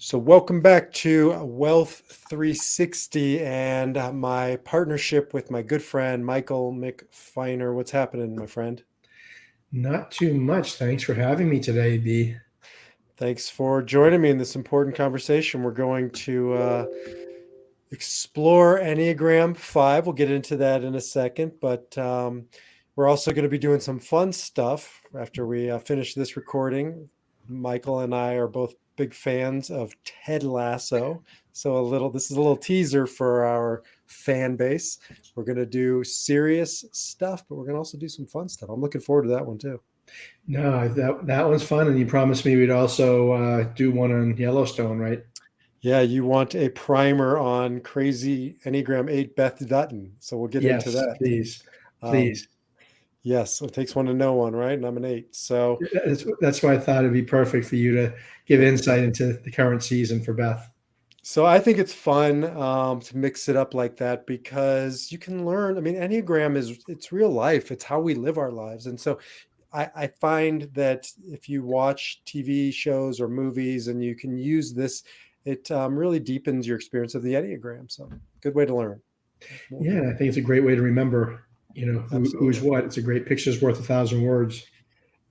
So, welcome back to Wealth 360 and my partnership with my good friend Michael McFiner. What's happening, my friend? Not too much. Thanks for having me today, B. Thanks for joining me in this important conversation. We're going to explore Enneagram 5. We'll get into that in a second, but we're also going to be doing some fun stuff after we finish this recording. Michael and I are both big fans of Ted Lasso. So this is a little teaser for our fan base. We're going to do serious stuff, but we're going to also do some fun stuff. I'm looking forward to that one too. No, that one's fun, and you promised me we'd also do one on Yellowstone, right? Yeah, you want a primer on crazy Enneagram 8 Beth Dutton. So we'll get into Yes, that. please, Um, please. Yes, it takes one to know one, right? And I'm an 8. So, That's why I thought it'd be perfect for you to give insight into the current season for Beth. so I think it's fun to mix it up like that because you can learn. I mean, Enneagram it's real life. It's how we live our lives. And so I find that if you watch TV shows or movies and you can use this, it really deepens your experience of the Enneagram. So good way to learn. Yeah, and I think it's a great way to remember, who's Absolutely. what. It's a great picture's worth 1,000 words.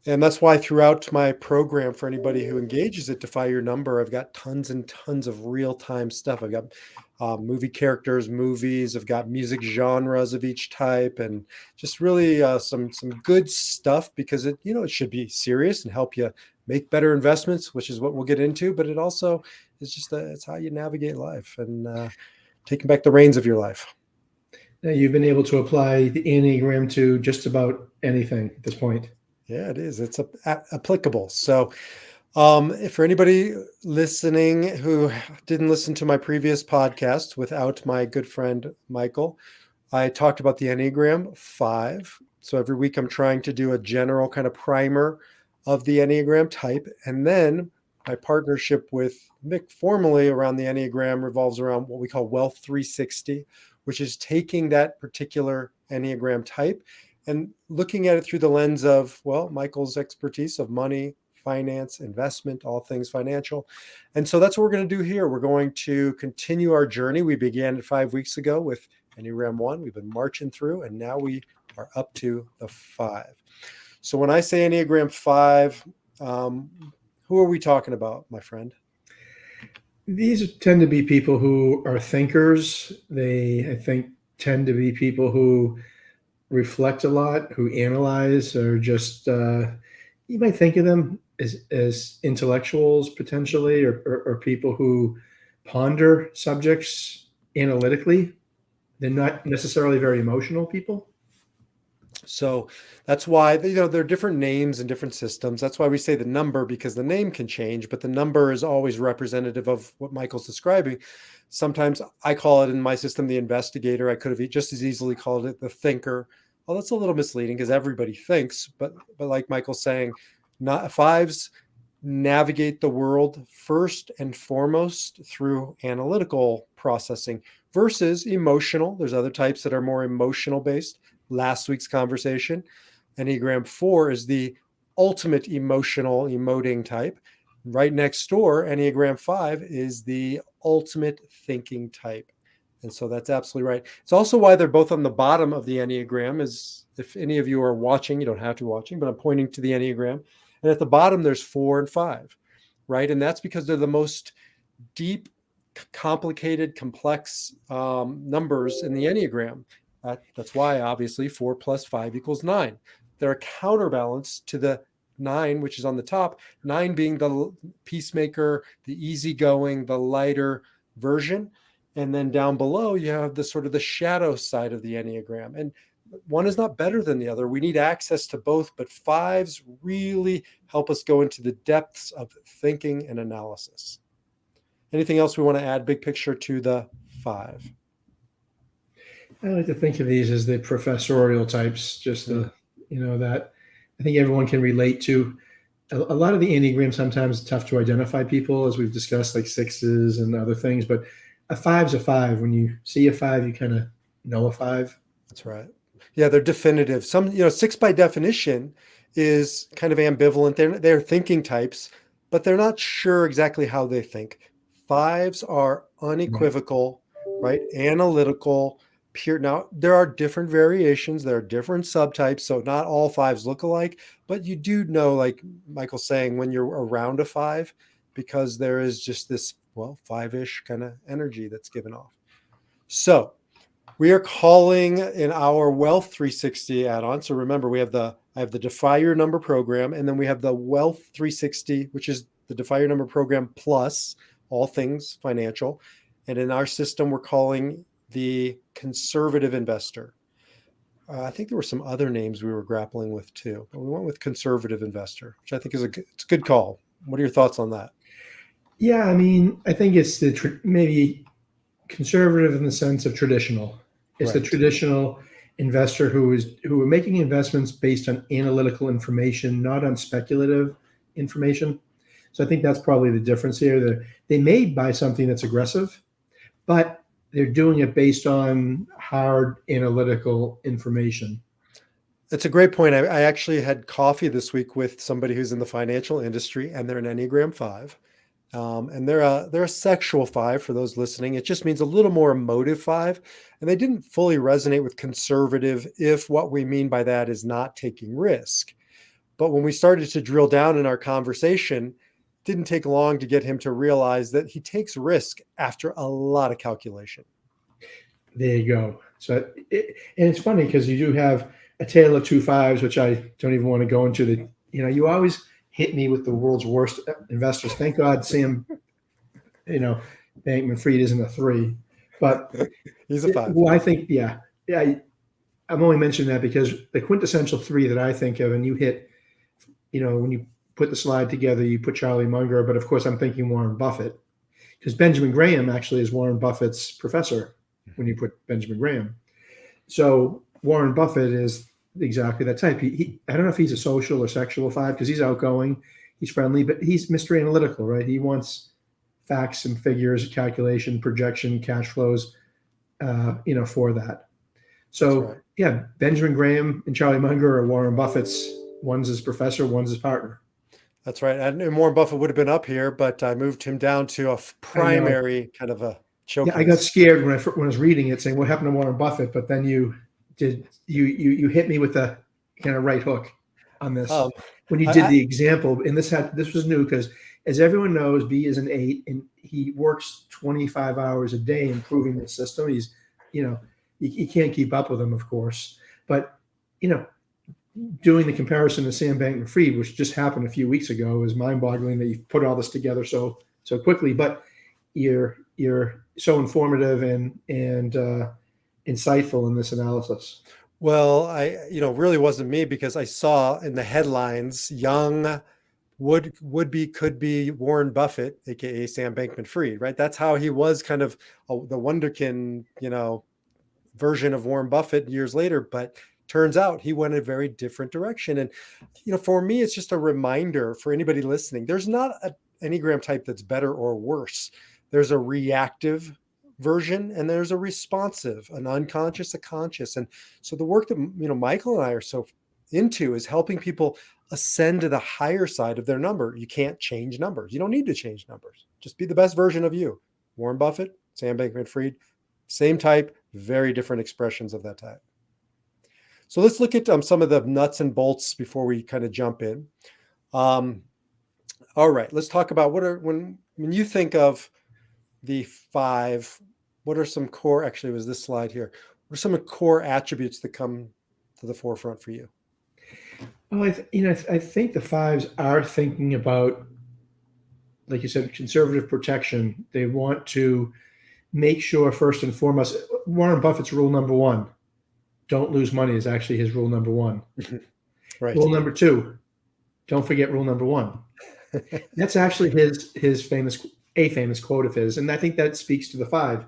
And that's why throughout my program, for anybody who engages at Defy Your Number, I've got tons and tons of real time stuff. I've got movie characters, movies. I've got music genres of each type, and just really some good stuff because it should be serious and help you make better investments, which is what we'll get into. But it also is just it's how you navigate life and taking back the reins of your life. Now, you've been able to apply the Enneagram to just about anything at this point. Yeah, it is. It's applicable. So, if for anybody listening who didn't listen to my previous podcast without my good friend Michael, I talked about the Enneagram 5. So every week I'm trying to do a general kind of primer of the Enneagram type. And then my partnership with Mick formally around the Enneagram revolves around what we call Wealth 360, which is taking that particular Enneagram type and looking at it through the lens of, well, Michael's expertise of money, finance, investment, all things financial. And so that's what we're going to do here. We're going to continue our journey. We began it 5 weeks ago with Enneagram 1. We've been marching through, and now we are up to the 5. So when I say Enneagram 5, who are we talking about, my friend? These tend to be people who are thinkers. They, I think, tend to be people who reflect a lot, who analyze, or just you might think of them as intellectuals potentially, or people who ponder subjects analytically. They're not necessarily very emotional people. So that's why there are different names and different systems. That's why we say the number, because the name can change, but the number is always representative of what Michael's describing. Sometimes I call it in my system the investigator. I could have just as easily called it the thinker. Well, that's a little misleading because everybody thinks, but like Michael's saying, not fives navigate the world first and foremost through analytical processing versus emotional. There's other types that are more emotional based. Last week's conversation, Enneagram 4 is the ultimate emotional emoting type. Right next door, Enneagram 5 is the ultimate thinking type. And so that's absolutely right. It's also why they're both on the bottom of the Enneagram. Is if any of you are watching, you don't have to be watching, but I'm pointing to the Enneagram. And at the bottom, there's 4 and 5, right? And that's because they're the most deep, complicated, complex numbers in the Enneagram. That's why, obviously, 4 plus 5 equals 9. They're a counterbalance to the 9, which is on the top, 9 being the peacemaker, the easygoing, the lighter version. And then down below, you have the sort of the shadow side of the Enneagram. And one is not better than the other. We need access to both, but 5s really help us go into the depths of thinking and analysis. Anything else we want to add big picture to the 5? I like to think of these as the professorial types, just Mm. that I think everyone can relate to. A lot of the Enneagram sometimes it's tough to identify people, as we've discussed, like sixes and other things, but a five's a five. When you see a five, you kind of know a five. That's right. Yeah, they're definitive. 6 by definition is kind of ambivalent. They're thinking types, but they're not sure exactly how they think. fives are Right. unequivocal, right? Analytical, pure. Now, there are different variations, there are different subtypes, so not all fives look alike, but you do know, like Michael's saying, when you're around a five, because there is just this, well, five-ish kind of energy that's given off. So we are calling in our Wealth 360 add-on. So remember, I have the Defy Your Number program, and then we have the Wealth 360, which is the Defy Your Number program plus all things financial. And in our system, we're calling the Conservative Investor. I think there were some other names we were grappling with too, but we went with Conservative Investor, which I think is it's a good call. What are your thoughts on that? Yeah, I mean, I think it's maybe conservative in the sense of traditional. It's the Right. traditional investor who are making investments based on analytical information, not on speculative information. So I think that's probably the difference here. They may buy something that's aggressive, but they're doing it based on hard analytical information. That's a great point. I actually had coffee this week with somebody who's in the financial industry, and they're an Enneagram 5. And they're a sexual 5 for those listening. It just means a little more emotive 5. And they didn't fully resonate with conservative if what we mean by that is not taking risk. But when we started to drill down in our conversation, it didn't take long to get him to realize that he takes risk after a lot of calculation. There you go. So, and it's funny because you do have a tale of two fives, which I don't even want to go into. You always hit me with the world's worst investors. Thank God Sam, Bankman-Fried isn't a 3, but He's a 5. well, I think, yeah. I'm only mentioning that because the quintessential 3 that I think of, and you hit, when you put the slide together, you put Charlie Munger, but of course I'm thinking Warren Buffett because Benjamin Graham actually is Warren Buffett's professor when you put Benjamin Graham. So Warren Buffett is exactly that type. I don't know if he's a social or sexual 5 because he's outgoing, he's friendly, but he's Mr. Analytical, right? He wants facts and figures, calculation, projection, cash flows, for that. That's So right. yeah, Benjamin Graham and Charlie Munger are Warren Buffett's. One's his professor, one's his partner. That's right. And Warren Buffett would have been up here, but I moved him down to a I know. primary kind of a Yeah, I got showcase. scared when I was reading it, saying what happened to Warren Buffett. But then you hit me with a kind of right hook on this Um, when you did I, the example. And this was new because, as everyone knows, B is an 8, and he works 25 hours a day improving the system. He's, you can't keep up with him, of course, but you know, doing the comparison to Sam Bankman-Fried, which just happened a few weeks ago, is mind-boggling that you put all this together so quickly. But you're so informative and insightful in this analysis. well, really wasn't me because I saw in the headlines, young would be could be Warren Buffett, aka Sam Bankman-Fried, right? That's how he was kind of the wonderkin, version of Warren Buffett years later. But turns out he went a very different direction. And for me, it's just a reminder for anybody listening. There's not an Enneagram type that's better or worse. There's a reactive version and there's a responsive, an unconscious, a conscious. And so the work that Michael and I are so into is helping people ascend to the higher side of their number. You can't change numbers. You don't need to change numbers. Just be the best version of you. Warren Buffett, Sam Bankman-Fried, same type, very different expressions of that type. So let's look at some of the nuts and bolts before we kind of jump in. Um, all right, let's talk about when you think of the 5. What are some core? Actually, it was this slide here. What are some core attributes that come to the forefront for you? Well, I think the fives are thinking about, like you said, conservative protection. They want to make sure, first and foremost, Warren Buffett's rule number 1: don't lose money is actually his rule number 1. Right. Rule number 2: don't forget rule number 1. That's actually his famous quote of his, and I think that speaks to the 5.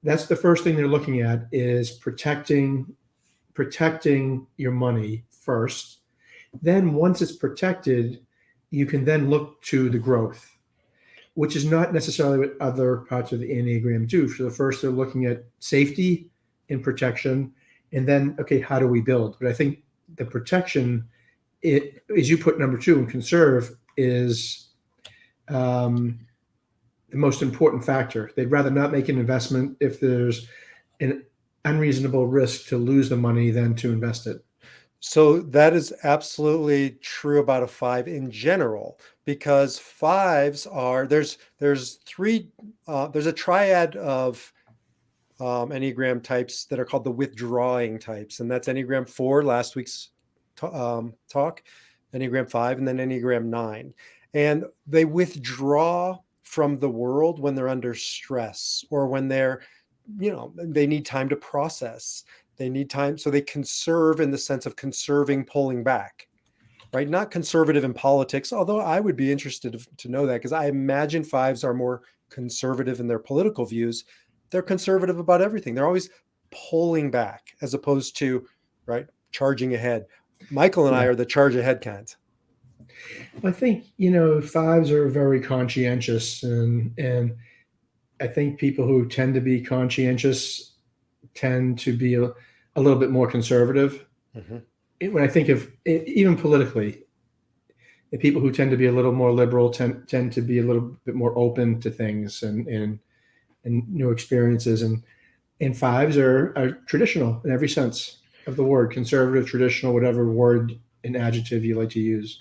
That's the first thing they're looking at is protecting your money first. Then once it's protected, you can then look to the growth, which is not necessarily what other parts of the Enneagram do. So the first, they're looking at safety and protection, and then, okay, how do we build? But I think the protection, as you put number 2 in conserve, is the most important factor. They'd rather not make an investment if there's an unreasonable risk to lose the money than to invest it. So that is absolutely true about a five in general, because fives are there's three there's a triad of Enneagram types that are called the withdrawing types, and that's Enneagram 4, last week's talk, Enneagram 5, and then Enneagram 9. And they withdraw from the world when they're under stress or when they're, they need time to process. They need time. So they conserve in the sense of conserving, pulling back, right? Not conservative in politics, although I would be interested to know that, because I imagine fives are more conservative in their political views. They're conservative about everything. They're always pulling back as opposed to, right, charging ahead. Michael and I Yeah. are the charge ahead kinds. I think, fives are very conscientious, and I think people who tend to be conscientious tend to be a little bit more conservative. Mm-hmm. When I think of even politically, the people who tend to be a little more liberal tend to be a little bit more open to things and new experiences. And fives are traditional in every sense of the word, conservative, traditional, whatever word and adjective you like to use.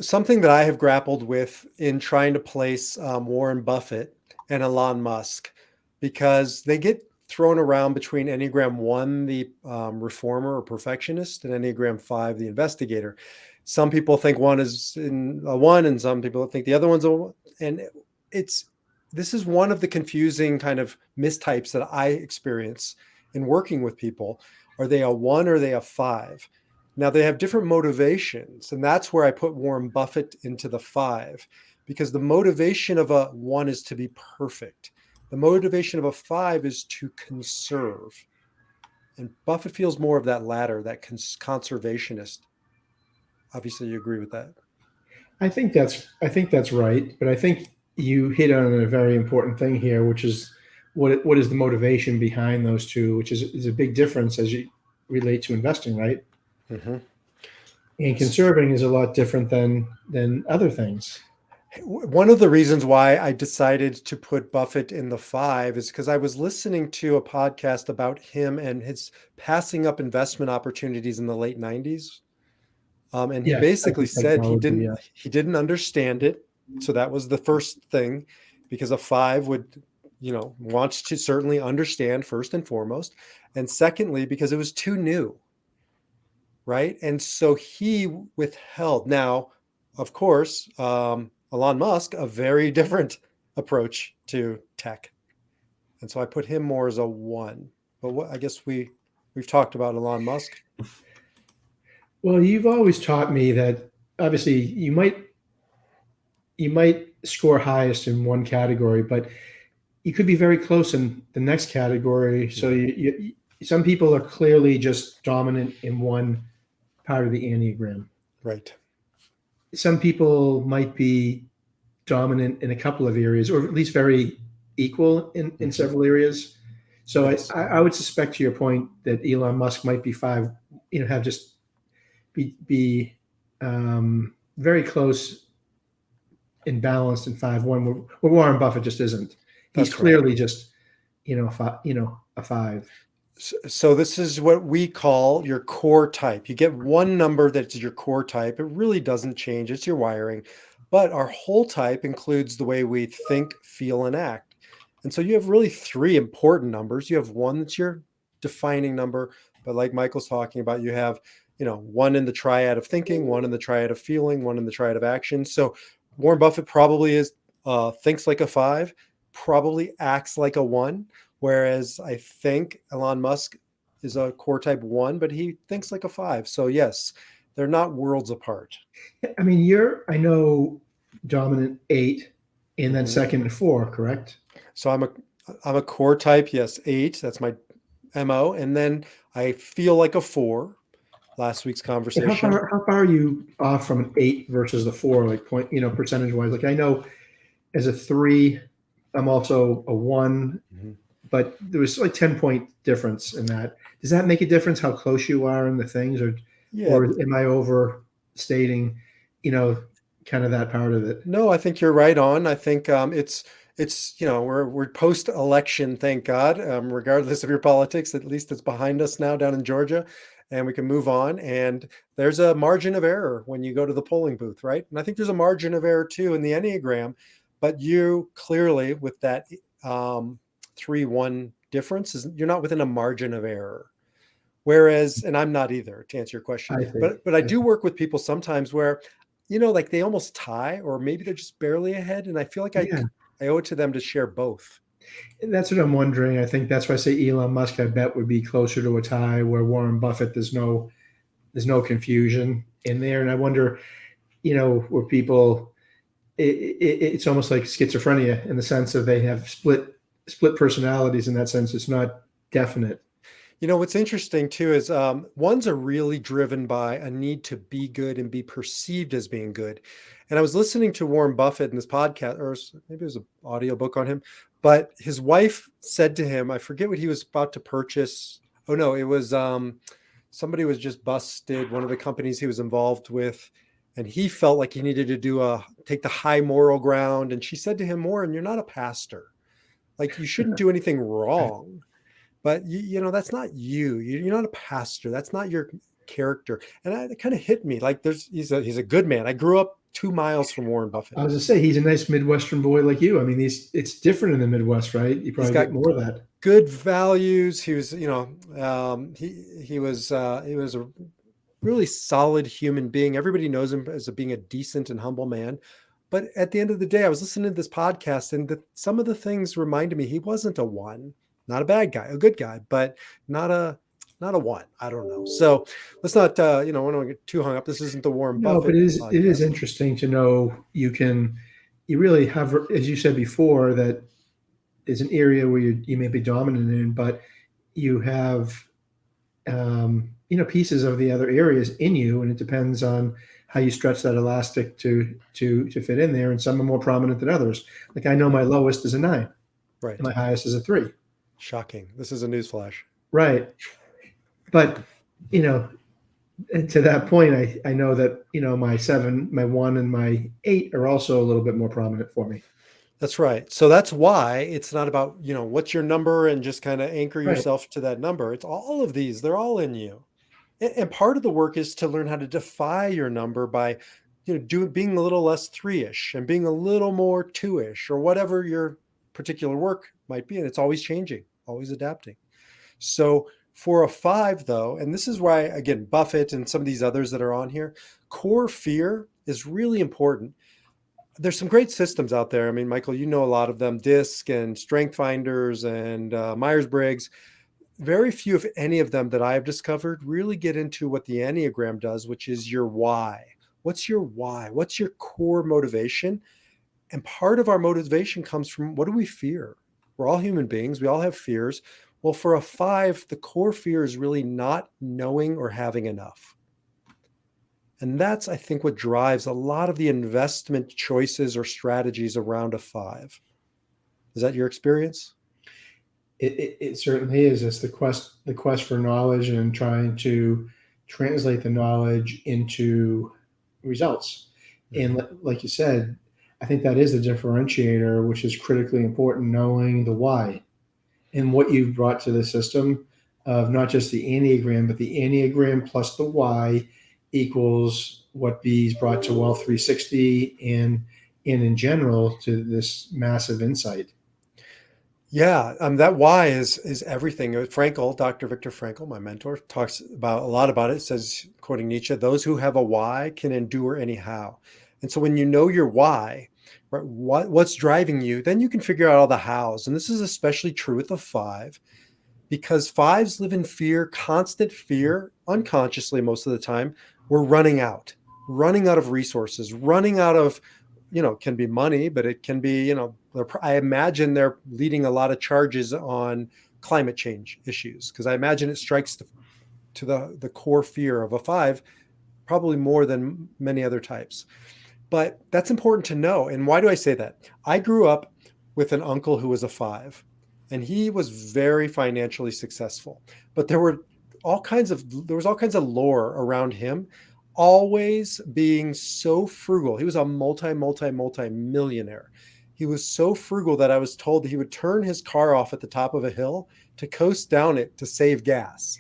Something that I have grappled with in trying to place Warren Buffett and Elon Musk, because they get thrown around between Enneagram 1, the reformer or perfectionist, and Enneagram 5, the investigator. Some people think one is in a 1, and some people think the other one's a 1. And it's this is one of the confusing kind of mistypes that I experience in working with people. Are they a 1 or are they a 5? Now they have different motivations, and that's where I put Warren Buffett into the 5, because the motivation of a 1 is to be perfect. The motivation of a 5 is to conserve. And Buffett feels more of that latter, that conservationist. Obviously, you agree with that. I think that's right, but I think you hit on a very important thing here, which is what is the motivation behind those two, which is a big difference as you relate to investing, right? Mm-hmm. And conserving is a lot different than other things. One of the reasons why I decided to put Buffett in the 5 is because I was listening to a podcast about him and his passing up investment opportunities in the late 90s. And he Yes, I basically think said he technology. didn't Yeah. he didn't understand it. So that was the first thing, because a 5 would, wants to certainly understand first and foremost. And secondly, because it was too new, right? And so he withheld. Now, of course, Elon Musk, a very different approach to tech. And so I put him more as a 1. But I guess we've talked about Elon Musk. Well, you've always taught me that obviously you might score highest in one category, but you could be very close in the next category. So some people are clearly just dominant in one part of the Enneagram. Right. Some people might be dominant in a couple of areas, or at least very equal in Mm-hmm. several areas. So Yes. I would suspect, to your point, that Elon Musk might be five, have just be very close and balanced in 5-1, where Warren Buffett just isn't. He's That's right. clearly just a five. So this is what we call your core type. You get one number that's your core type. It really doesn't change. It's your wiring. But our whole type includes the way we think, feel, and act. And so you have really 3 important numbers. You have one that's your defining number, but like Michael's talking about, you have, 1 in the triad of thinking, 1 in the triad of feeling, 1 in the triad of action. So Warren Buffett probably thinks like a 5, probably acts like a 1. Whereas I think Elon Musk is a core type 1, but he thinks like a 5. So yes, they're not worlds apart. I mean, I know, dominant 8, and then Mhm. second and 4, correct? So I'm a core type, yes, 8. That's my MO. And then I feel like a 4. Last week's And how conversation. far how far are you off from an 8 versus the 4, like point, percentage wise? Like I know as a 3, I'm also a 1, Mhm. but there was like 10-point difference in that. Does that make a difference how close you are in the things, or Yeah, or am I overstating, you know, kind of that part of it. No, I think you're right on. I think it's we're post election, thank God. Regardless of your politics, at least it's behind us now down in Georgia, and we can move on. And there's a margin of error when you go to the polling booth, right? And I think there's a margin of error too in the Enneagram, but you clearly with that 3-1 difference is you're not within a margin of error. Whereas, and I'm not either, to answer your question, I think. but I do work with people sometimes where, like they almost tie, or maybe they're just barely ahead, and I feel like Yeah, I owe it to them to share both. that's what I'm wondering. I think that's why I say Elon Musk, I bet, would be closer to a tie, where Warren Buffett, there's no confusion in there. And I wonder, where people, it's almost like schizophrenia in the sense of they have split personalities. In that sense, it's not definite. What's interesting too is ones are really driven by a need to be good and be perceived as being good. And I was listening to Warren Buffett in this podcast, or maybe it was an audio book on him, but his wife said to him, I forget what he was about to purchase. Oh no, it was somebody was just busted, one of the companies he was involved with, and he felt like he needed to take the high moral ground. And she said to him, Warren, you're not a pastor. Like you shouldn't do anything wrong, but that's not you. You're not a pastor. That's not your character. And it kind of hit me like he's a good man. I grew up 2 miles from Warren Buffett. I was to say he's a nice Midwestern boy like you. I mean, it's different in the Midwest, right? You He's probably got get more of that. good values. He was, he was a really solid human being. Everybody knows him as being a decent and humble man. But at the end of the day, I was listening to this podcast, and some of the things reminded me he wasn't a one, not a bad guy, a good guy, but not a not a one. I don't know. So let's not, we don't get too hung up. This isn't the Warren No, but Buffett it is podcast. interesting to know you really have, as you said before, that is an area where you may be dominant in, but you have pieces of the other areas in you, and it depends on how you stretch that elastic to fit in there. And some are more prominent than others. Like I know my lowest is a 9, and Right. my highest is a 3. Shocking. This is a newsflash. Right, but you know, and to that point, I know that my 7, my 1, and my 8 are also a little bit more prominent for me. That's right. So that's why it's not about, what's your number and just kind of anchor Right. yourself to that number. It's all of these, they're all in you. And part of the work is to learn how to defy your number by, being a little less 3-ish and being a little more 2-ish or whatever your particular work might be. And it's always changing, always adapting. So for a 5, though, and this is why, again, Buffett and some of these others that are on here, core fear is really important. There's some great systems out there. I mean, Michael, you know a lot of them, DISC and Strength Finders and Myers-Briggs. Very few, if any of them that I've discovered really get into what the Enneagram does, which is your why. What's your why? What's your core motivation? And part of our motivation comes from, what do we fear? We're all human beings. We all have fears. Well, for a 5, the core fear is really not knowing or having enough. And that's, I think, what drives a lot of the investment choices or strategies around a 5. Is that your experience? It certainly is. It's the quest for knowledge and trying to translate the knowledge into results. And Mhm. like you said, I think that is the differentiator, which is critically important, knowing the why and what you've brought to the system of not just the Enneagram, but the Enneagram plus the why equals what B's brought to Wealth 360 and in general to this massive insight. Yeah, that why is everything. Frankl, Dr. Viktor Frankl, my mentor, talks about a lot about it. Says, quoting Nietzsche, "Those who have a why can endure anyhow." And so, when you know your why, right, what's driving you, then you can figure out all the hows. And this is especially true with a 5, because 5s live in fear, constant fear, unconsciously most of the time. We're running out of resources, running out of, can be money, but it can be, I imagine they're leading a lot of charges on climate change issues, because I imagine it strikes to the core fear of a 5, probably more than many other types. But that's important to know. And why do I say that? I grew up with an uncle who was a 5, and he was very financially successful. But there was all kinds of lore around him. always being so frugal. He was a multi millionaire. He was so frugal that I was told that he would turn his car off at the top of a hill to coast down it to save gas.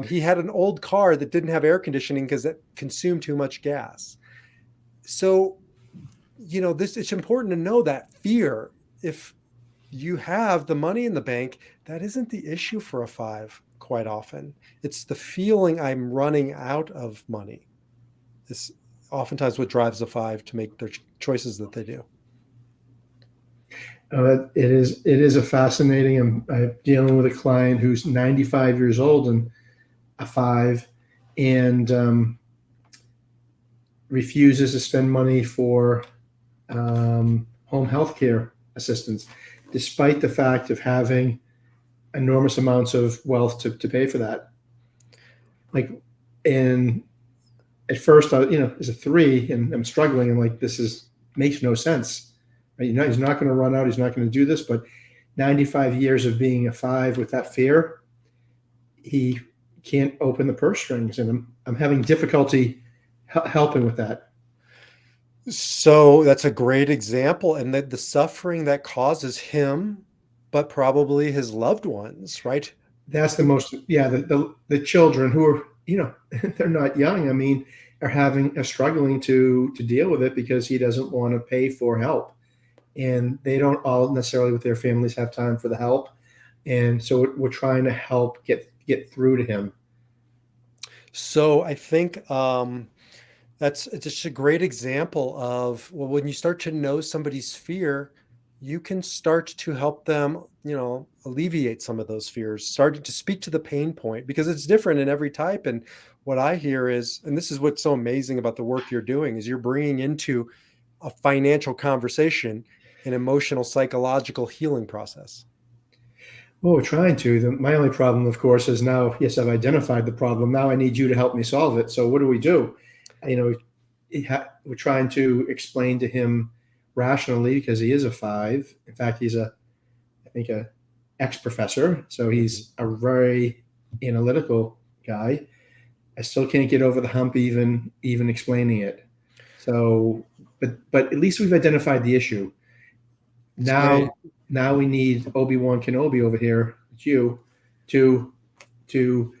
He had an old car that didn't have air conditioning because it consumed too much gas. So, this, it's important to know that fear, if you have the money in the bank, that isn't the issue for a five quite often. It's the feeling I'm running out of money. Is oftentimes what drives a five to make their choices that they do. It is a fascinating. I'm dealing with a client who's 95 years old and a five, and refuses to spend money for home health care assistance, despite the fact of having enormous amounts of wealth to pay for that. Like, and at first, as a three, and I'm struggling. I'm like, this is makes no sense. Right? He's not going to run out. He's not going to do this. But 95 years of being a five with that fear, he can't open the purse strings, and I'm having difficulty helping with that. So that's a great example. And that the suffering that causes him, but probably his loved ones, right? That's the most, yeah, the children who are, they're not young. I mean, are struggling to deal with it because he doesn't want to pay for help, and they don't all necessarily with their families have time for the help, and so we're trying to help get through to him. So I think it's just a great example of, well, when you start to know somebody's fear, you can start to help them, alleviate some of those fears, starting to speak to the pain point, because it's different in every type. And what I hear is, and this is what's so amazing about the work you're doing, is you're bringing into a financial conversation an emotional, psychological healing process. Well, we're trying to. My only problem, of course, is now, yes, I've identified the problem. Now I need you to help me solve it. So what do we do? We're trying to explain to him rationally, because he is a five. In fact, he's I think, a ex-professor. So Mhm. he's a very analytical guy. I still can't get over the hump even explaining it. So, but at least we've identified the issue. It's great. Now we need Obi-Wan Kenobi over here, it's you, to to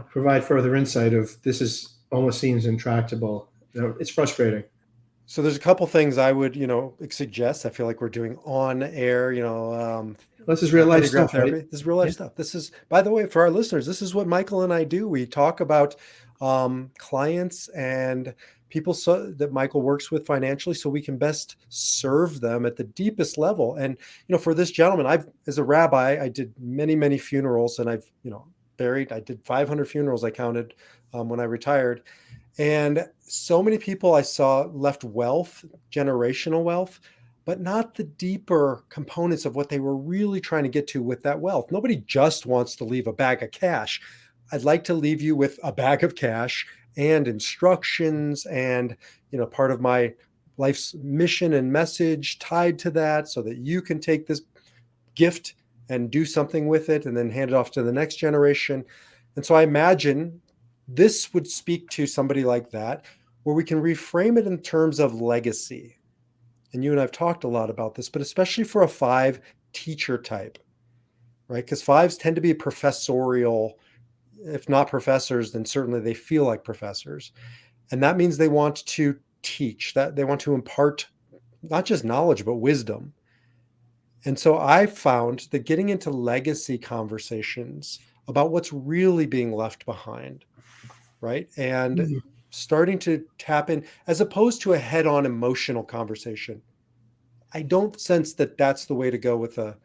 provide further insight of this is almost seems intractable. It's frustrating. So there's a couple things I would, suggest. I feel like we're doing on air, This is real life Enneagram stuff, right? therapy. This is real life Yeah. stuff. This is, by the way, for our listeners, this is what Michael and I do. We talk about clients and people that Michael works with financially, so we can best serve them at the deepest level. And for this gentleman, as a rabbi, I did many, many funerals, and I've I did 500 funerals. I counted when I retired, and so many people I saw left wealth, generational wealth, but not the deeper components of what they were really trying to get to with that wealth. Nobody just wants to leave a bag of cash. I'd like to leave you with a bag of cash and instructions and, part of my life's mission and message tied to that, so that you can take this gift and do something with it and then hand it off to the next generation. And so I imagine this would speak to somebody like that, where we can reframe it in terms of legacy. And you and I've talked a lot about this, but especially for a five teacher type, right? Because fives tend to be professorial. If not professors, then certainly they feel like professors. And that means they want to teach, that they want to impart not just knowledge, but wisdom. And so I found that getting into legacy conversations about what's really being left behind, right? And Mhm. starting to tap in, as opposed to a head on emotional conversation. I don't sense that that's the way to go with a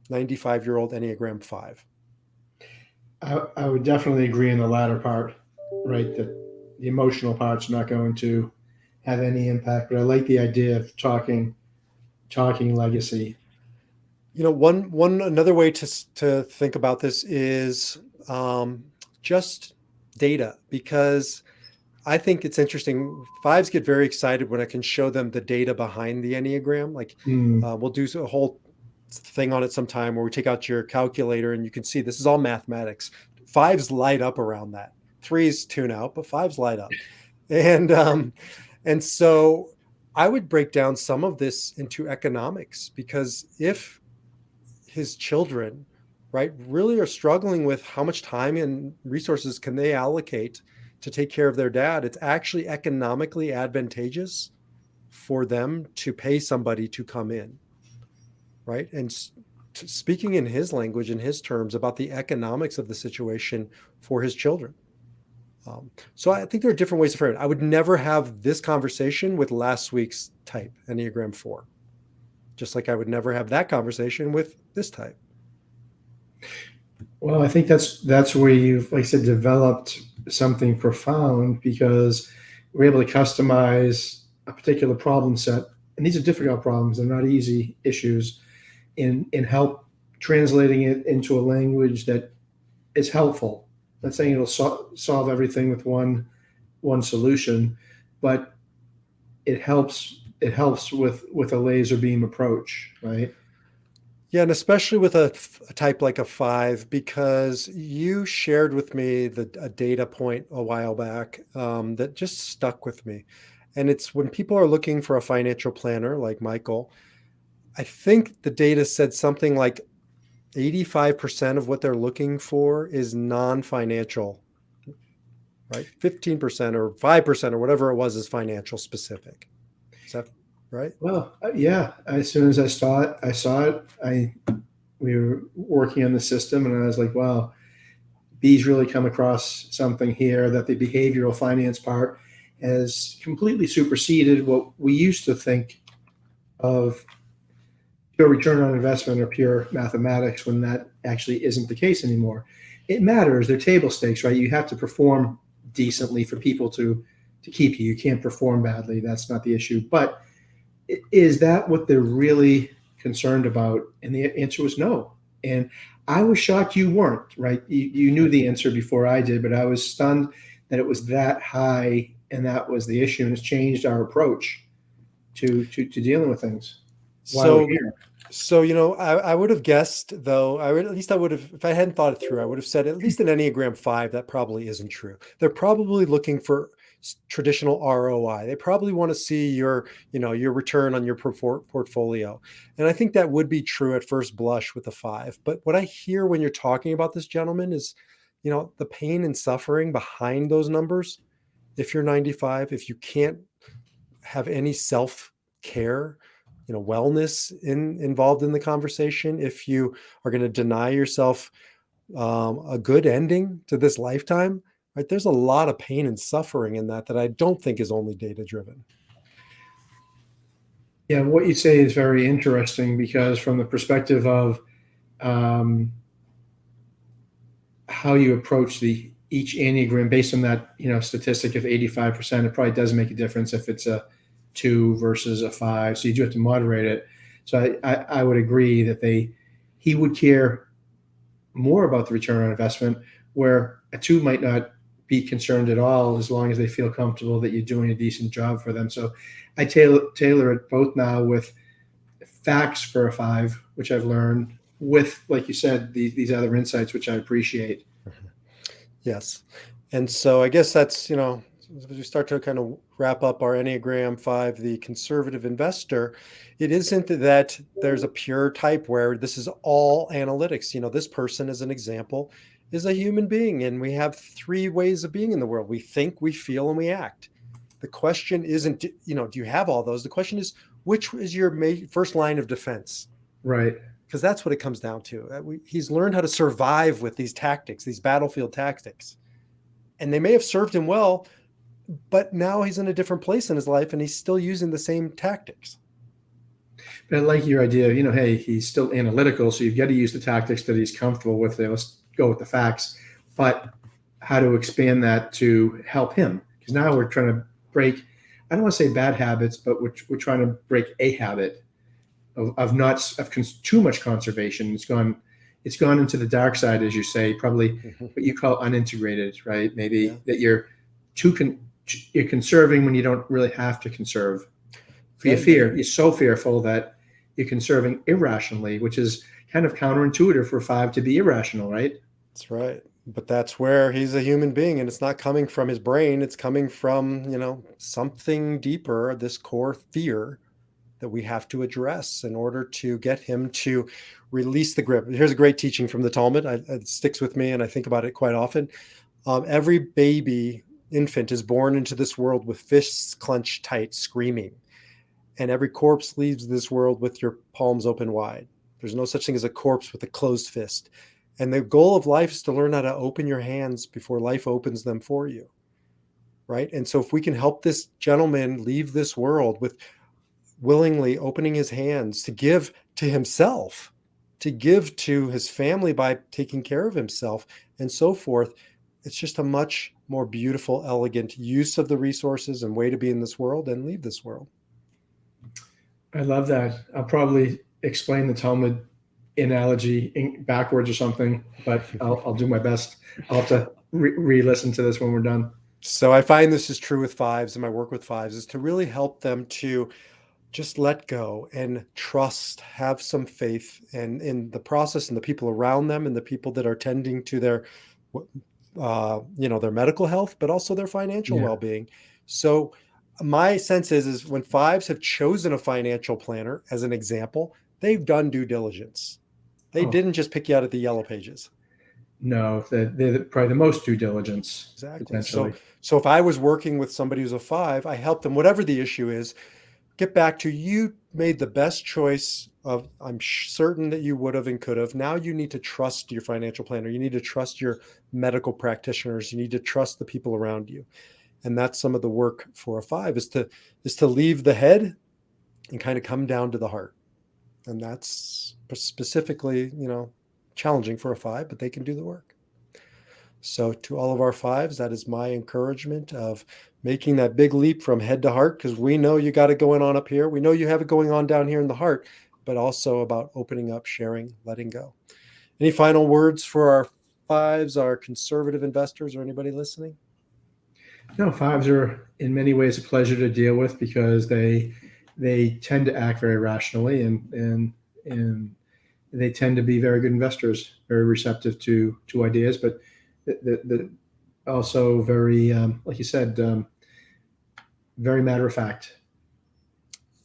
95-year-old Enneagram 5. I would definitely agree in the latter part, right? That the emotional part's not going to have any impact. But I like the idea of talking legacy. One another way to think about this is um, just data, because I think it's interesting. Fives get very excited when I can show them the data behind the Enneagram. Like, Mm. we'll do a whole thing on it sometime where we take out your calculator and you can see this is all mathematics. Fives light up around that. threes tune out, but fives light up. And so I would break down some of this into economics, because if his children, right, really are struggling with how much time and resources can they allocate to take care of their dad, it's actually economically advantageous for them to pay somebody to come in, right? And speaking in his language, in his terms, about the economics of the situation for his children. So I think there are different ways to frame it. I would never have this conversation with last week's type, Enneagram 4, just like I would never have that conversation with this type. Well, I think that's where you've, like I said, developed something profound, because we're able to customize a particular problem set, and these are difficult problems; they're not easy issues, and help translating it into a language that is helpful. I'm not saying it'll solve everything with one solution, but it helps. It helps with a laser beam approach, right? Yeah, and especially with a type like a 5, because you shared with me a data point a while back, that just stuck with me. And it's when people are looking for a financial planner like Michael, I think the data said something like 85% of what they're looking for is non-financial, right? 15% or 5% or whatever it was is financial specific. Is that right? Well, yeah. As soon as I saw it. We were working on the system, and I was like, wow, B's really come across something here, that the behavioral finance part has completely superseded what we used to think of pure return on investment or pure mathematics, when that actually isn't the case anymore. It matters. They're table stakes, right? You have to perform decently for people to keep you. You can't perform badly. That's not the issue. But is that what they're really concerned about? And the answer was no. And I was shocked you weren't, right? You knew the answer before I did, but I was stunned that it was that high, and that was the issue. And it's changed our approach to dealing with things. Why we're So here. So, I would have guessed, though, at least I would have, if I hadn't thought it through, I would have said at least an Enneagram 5, that probably isn't true. They're probably looking for traditional ROI. They probably want to see your return on your portfolio. And I think that would be true at first blush with a 5. But what I hear when you're talking about this gentleman is, the pain and suffering behind those numbers. If you're 95, if you can't have any self care, wellness involved in the conversation, if you are going to deny yourself a good ending to this lifetime, right? There's a lot of pain and suffering in that I don't think is only data driven. Yeah, what you say is very interesting, because from the perspective of um, how you approach each Enneagram based on that statistic of 85%, it probably does make a difference if it's a 2 versus a 5. So you do have to moderate it. So I would agree that he would care more about the return on investment, where a 2 might not be concerned at all, as long as they feel comfortable that you're doing a decent job for them. So I tailor it both now with facts for a 5, which I've learned, with, like you said, these other insights, which I appreciate. Yes. And so I guess that's, as we start to kind of wrap up our Enneagram 5, the conservative investor, it isn't that there's a pure type where this is all analytics. This person, as an example, is a human being, and we have 3 ways of being in the world. We think, we feel, and we act. The question isn't, do you have all those? The question is, which is your first line of defense? Right. Because that's what it comes down to. He's learned how to survive with these tactics, these battlefield tactics. And they may have served him well, but now he's in a different place in his life, and he's still using the same tactics. But I like your idea of, hey, he's still analytical, so you've got to use the tactics that he's comfortable with. Let's go with the facts. But how to expand that to help him? Because now we're trying to break, I don't want to say bad habits, but we're trying to break a habit of too much conservation. It's gone into the dark side, as you say, probably what you call unintegrated, right? Maybe that you're you're conserving when you don't really have to conserve. For your fear, you're so fearful that you're conserving irrationally, which is kind of counterintuitive for 5 to be irrational, right? That's right. But that's where he's a human being, and it's not coming from his brain. It's coming from, something deeper, this core fear that we have to address in order to get him to release the grip. Here's a great teaching from the Talmud. It sticks with me, and I think about it quite often. Every baby infant is born into this world with fists clenched tight, screaming. And every corpse leaves this world with your palms open wide. There's no such thing as a corpse with a closed fist. And the goal of life is to learn how to open your hands before life opens them for you. Right. And so if we can help this gentleman leave this world with willingly opening his hands to give to himself, to give to his family by taking care of himself and so forth, it's just a much more beautiful, elegant use of the resources and way to be in this world and leave this world. I love that. I'll probably explain the Talmud analogy backwards or something, but I'll do my best. I'll have to re-listen to this when we're done. So I find this is true with fives, and my work with fives is to really help them to just let go and trust, have some faith and in the process and the people around them and the people that are tending to their, their medical health, but also their financial Yeah. well-being. So my sense is when fives have chosen a financial planner, as an example, they've done due diligence. They Oh, didn't just pick you out of the yellow pages. no, they're probably the most due diligence Exactly. So, potentially. so if I was working with somebody who's a five, I help them, whatever the issue is, get back to you made the best choice of, I'm certain that you would have and could have. Now you need to trust your financial planner. You need to trust your medical practitioners. You need to trust the people around you. And that's some of the work for a five is to leave the head and kind of come down to the heart. And that's specifically, challenging for a five, but they can do the work. So to all of our fives, that is my encouragement of making that big leap from head to heart, because we know you got it going on up here. We know you have it going on down here in the heart, but also about opening up, sharing, letting go. Any final words for our fives, our conservative investors, or anybody listening? No, fives are in many ways a pleasure to deal with because they tend to act very rationally and they tend to be very good investors, very receptive to ideas, but the also very like you said, very matter of fact.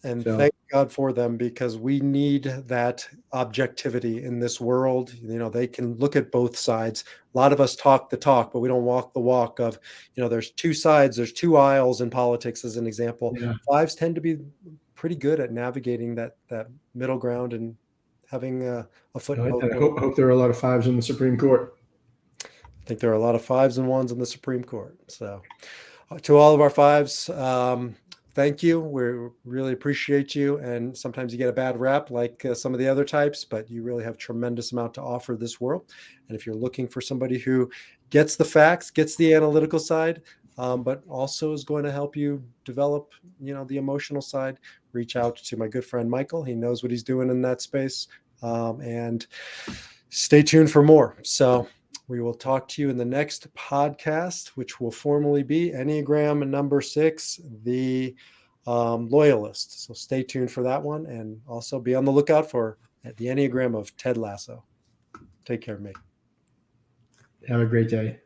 And So thank God for them, because we need that objectivity in this world. They can look at both sides. A lot of us talk the talk, but we don't walk the walk of, there's two sides, there's two aisles in politics, as an example. yeah, Fives tend to be pretty good at navigating that middle ground and having a foot I in like both that. worlds. I hope there are a lot of fives in the Supreme Court. I think there are a lot of fives and ones in the Supreme Court. So to all of our fives, thank you. We really appreciate you. And sometimes you get a bad rap like some of the other types, but you really have tremendous amount to offer this world. And if you're looking for somebody who gets the facts, gets the analytical side, but also is going to help you develop, the emotional side, reach out to my good friend Michael. He knows what he's doing in that space. And stay tuned for more. So we will talk to you in the next podcast, which will formally be Enneagram number 6, the loyalist. So stay tuned for that one, and also be on the lookout for the Enneagram of Ted Lasso. Take care, mate. Have a great day.